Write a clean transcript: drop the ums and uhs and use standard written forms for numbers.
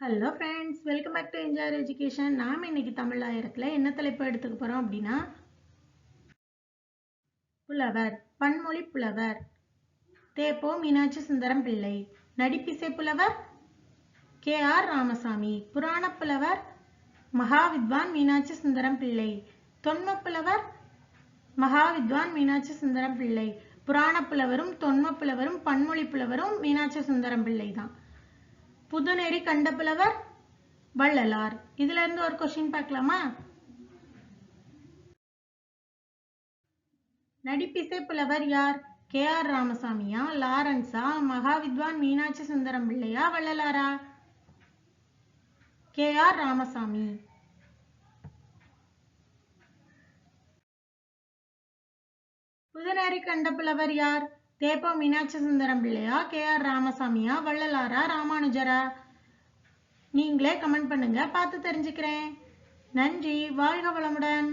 Hello friends, welcome back to enjoy education. நாம் இன்னைக்கு தமிழ் ஆயிரத்தில் என்ன தலைப்பு எடுத்துக்க போகிறோம் அப்படின்னா, புலவர். பன்மொழி புலவர் தேப்போ மீனாட்சி சுந்தரம் பிள்ளை. நடிப்பிசை புலவர் KR ராமசாமி. புராண புலவர் மகாவித்வான் மீனாட்சி சுந்தரம் பிள்ளை. தொன்ம புலவர் மகாவித்வான் மீனாட்சி சுந்தரம் பிள்ளை. புராண புலவரும் தொன்ம புலவரும் பன்மொழி புலவரும் மீனாட்சி சுந்தரம் பிள்ளை தான். புதுநெறி கண்ட புலவர் வள்ளலார். இதுல இருந்து ஒரு கொஸ்டின் பார்க்கலாமா? நடிப்பிசை புலவர் யார்? KR ராமசாமியா, லாரன்ஸா, மகாவித்வான் மீனாட்சி சுந்தரம் பிள்ளையா, வள்ளலாரா? KR ராமசாமி. புதுநெறி கண்ட புலவர் யார்? தேப்போ மீனாட்சி சுந்தரம் பிள்ளையா, KR ராமசாமியா, வள்ளலாரா, ராமானுஜரா? நீங்களே கமெண்ட் பண்ணுங்க, பார்த்து தெரிஞ்சுக்கிறேன். நன்றி. வாழ்க வளமுடன்.